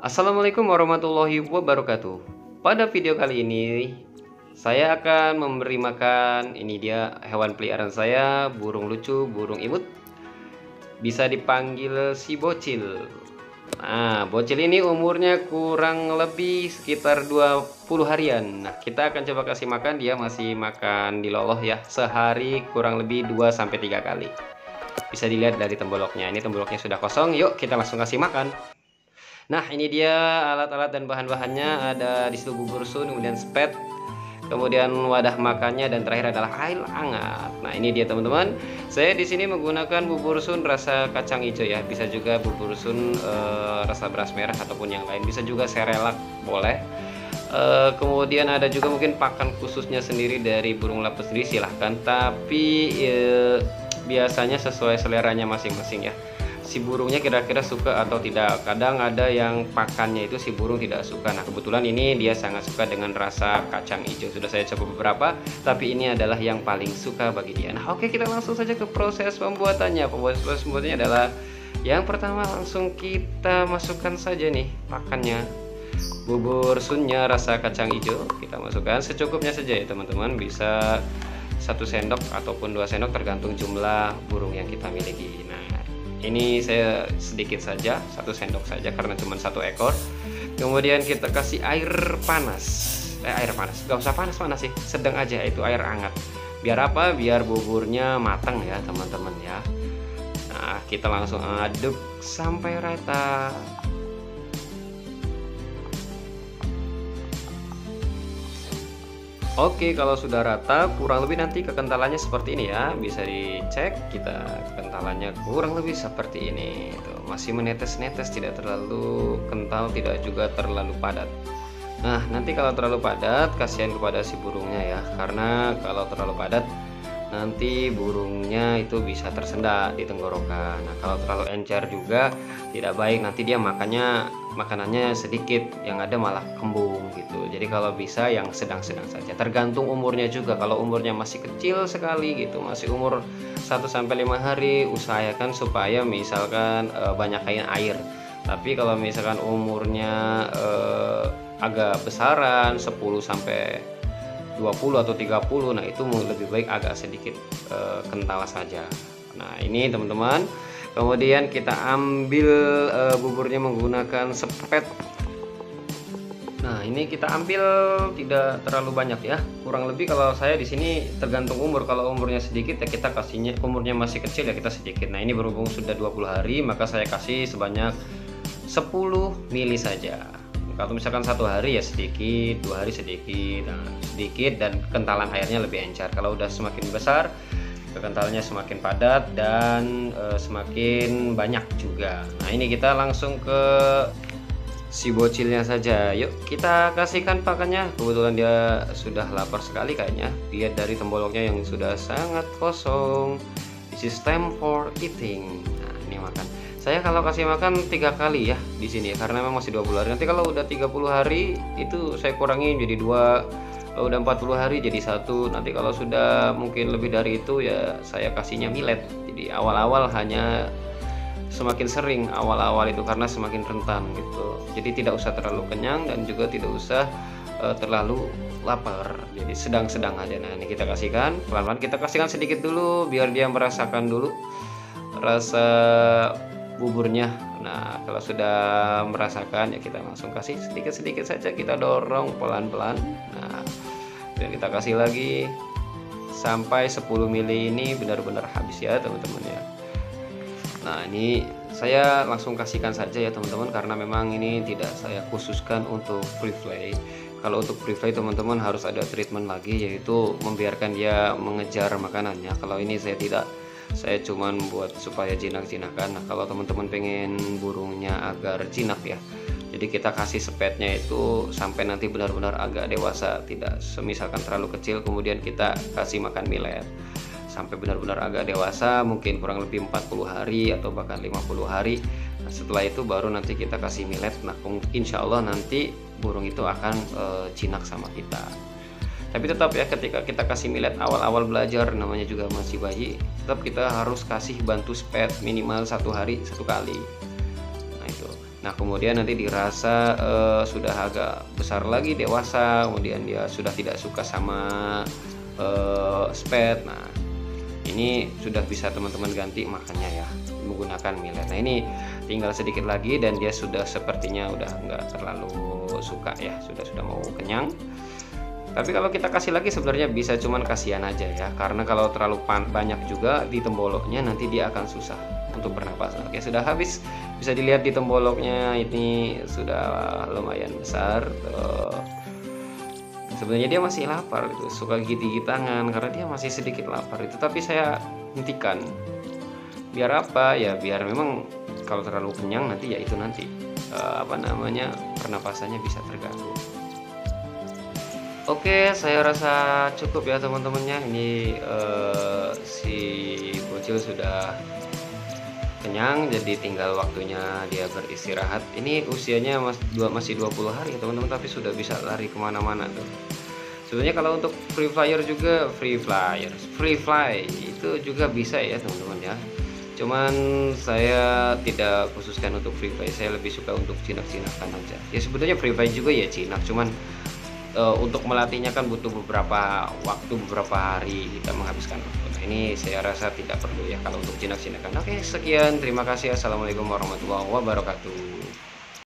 Assalamualaikum warahmatullahi wabarakatuh. Pada video kali ini saya akan memberi makan, ini dia hewan peliharaan saya, burung lucu, burung imut, bisa dipanggil si bocil. Nah, bocil ini umurnya kurang lebih sekitar 20 harian. Nah, kita akan coba kasih makan, dia masih makan di loloh ya, sehari kurang lebih 2-3 kali. Bisa dilihat dari temboloknya, ini temboloknya sudah kosong. Yuk kita langsung kasih makan. Nah, ini dia alat-alat dan bahan-bahannya. Ada di situ bubur sun, kemudian spet, kemudian wadah makannya, dan terakhir adalah air hangat. Nah, ini dia teman-teman. Saya di sini menggunakan bubur sun rasa kacang hijau ya. Bisa juga bubur sun rasa beras merah ataupun yang lain. Bisa juga serelak boleh. Kemudian ada juga mungkin pakan khususnya sendiri dari burung lapis sendiri, silahkan. Tapi biasanya sesuai seleranya masing-masing ya. Si burungnya kira-kira suka atau tidak. Kadang ada yang pakannya itu si burung tidak suka. Nah, kebetulan ini dia sangat suka dengan rasa kacang hijau. Sudah saya coba beberapa, tapi ini adalah yang paling suka bagi dia. Nah, oke, kita langsung saja ke proses pembuatannya. Proses pembuatannya adalah yang pertama, langsung kita masukkan saja nih pakannya. Bubur sunnya rasa kacang hijau kita masukkan secukupnya saja ya teman-teman. Bisa 1 sendok ataupun 2 sendok tergantung jumlah burung yang kita miliki. Nah, ini saya sedikit saja, 1 sendok saja karena cuma 1 ekor. Kemudian kita kasih air panas. Air panas, gak usah panas-panas sih, sedang aja, itu air hangat. Biar apa? Biar buburnya matang ya teman-teman ya. Nah, kita langsung aduk sampai rata. Oke, kalau sudah rata, kurang lebih nanti kekentalannya seperti ini ya. Bisa dicek, kita kekentalannya kurang lebih seperti ini. Tuh, masih menetes-netes, tidak terlalu kental, tidak juga terlalu padat. Nah, nanti kalau terlalu padat, kasihan kepada si burungnya ya. Karena kalau terlalu padat, nanti burungnya itu bisa tersendat di tenggorokan. Nah, kalau terlalu encer juga tidak baik, nanti dia makanannya sedikit, yang ada malah kembung gitu. Jadi kalau bisa yang sedang-sedang saja. Tergantung umurnya juga. Kalau umurnya masih kecil sekali gitu, masih umur 1-5 hari, usahakan supaya misalkan banyakin air. Tapi kalau misalkan umurnya agak besaran, 10-20 atau 30, nah itu lebih baik agak sedikit kental saja. Nah, ini teman-teman. Kemudian kita ambil buburnya menggunakan sepet. Nah, ini kita ambil tidak terlalu banyak ya. Kurang lebih kalau saya di sini tergantung umur. Kalau umurnya sedikit ya kita kasihnya, umurnya masih kecil ya kita sedikit. Nah, ini berhubung sudah 20 hari, maka saya kasih sebanyak 10 mili saja. Kalau misalkan 1 hari ya sedikit, 2 hari sedikit, nah, sedikit, dan kentalan airnya lebih encer. Kalau udah semakin besar, kekentalannya semakin padat dan semakin banyak juga. Nah, ini kita langsung ke si bocilnya saja. Yuk kita kasihkan pakannya. Kebetulan dia sudah lapar sekali kayaknya. Lihat dari temboloknya yang sudah sangat kosong. This is time for eating. Nah, ini makan. Saya kalau kasih makan 3 kali ya di sini karena memang masih 20 hari. Nanti kalau udah 30 hari itu saya kurangin jadi 2. Kalau udah 40 hari jadi 1. Nanti kalau sudah mungkin lebih dari itu ya saya kasihnya millet. Jadi awal-awal hanya semakin sering awal-awal itu karena semakin rentan gitu. Jadi tidak usah terlalu kenyang dan juga tidak usah terlalu lapar. Jadi sedang-sedang aja. Nah, ini kita kasihkan pelan-pelan, kita kasihkan sedikit dulu biar dia merasakan dulu rasa buburnya. Nah, kalau sudah merasakan ya kita langsung kasih sedikit-sedikit saja, kita dorong pelan-pelan. Nah, dan kita kasih lagi sampai 10 mili ini benar-benar habis ya teman-teman ya. Nah, ini saya langsung kasihkan saja ya teman-teman karena memang ini tidak saya khususkan untuk free play. Kalau untuk free play teman-teman harus ada treatment lagi, yaitu membiarkan dia mengejar makanannya. Kalau ini saya tidak, saya cuman buat supaya jinak-jinakan. Nah, kalau teman-teman pengen burungnya agar jinak ya, jadi kita kasih sepetnya itu sampai nanti benar-benar agak dewasa, tidak semisalkan terlalu kecil kemudian kita kasih makan millet sampai benar-benar agak dewasa, mungkin kurang lebih 40 hari atau bahkan 50 hari. Nah, setelah itu baru nanti kita kasih millet. Nah, insya Allah nanti burung itu akan jinak sama kita. Tapi tetap ya, ketika kita kasih millet awal-awal belajar, namanya juga masih bayi, tetap kita harus kasih bantu spet minimal 1 hari 1 kali. Nah, itu Nah kemudian nanti dirasa sudah agak besar lagi, dewasa, kemudian dia sudah tidak suka sama spet. Nah ini sudah bisa teman-teman ganti makannya ya menggunakan millet. Nah ini tinggal sedikit lagi dan dia sudah sepertinya udah nggak terlalu suka ya, sudah mau kenyang. Tapi kalau kita kasih lagi sebenarnya bisa, cuman kasihan aja ya, karena kalau terlalu banyak juga di temboloknya nanti dia akan susah untuk bernapas. Oke, sudah habis, bisa dilihat di temboloknya ini sudah lumayan besar. Sebenarnya dia masih lapar gitu, suka gigit-gigit tangan karena dia masih sedikit lapar itu, tapi saya hentikan. Biar apa ya, biar memang kalau terlalu kenyang nanti ya itu nanti pernapasannya bisa terganggu. Oke, saya rasa cukup ya teman-temannya. Ini si bocil sudah kenyang, jadi tinggal waktunya dia beristirahat. Ini usianya masih 20 hari ya teman-teman, tapi sudah bisa lari kemana-mana tuh. Sebenarnya kalau untuk free fly itu juga bisa ya teman-teman ya. Cuman saya tidak khususkan untuk free fly, saya lebih suka untuk jinak-jinakan aja. Ya sebetulnya free fly juga ya jinak, cuman untuk melatihnya kan butuh beberapa hari kita menghabiskan waktu. Nah ini saya rasa tidak perlu ya kalau untuk jinak-jinakan. Oke, sekian, terima kasih. Assalamualaikum warahmatullahi wabarakatuh.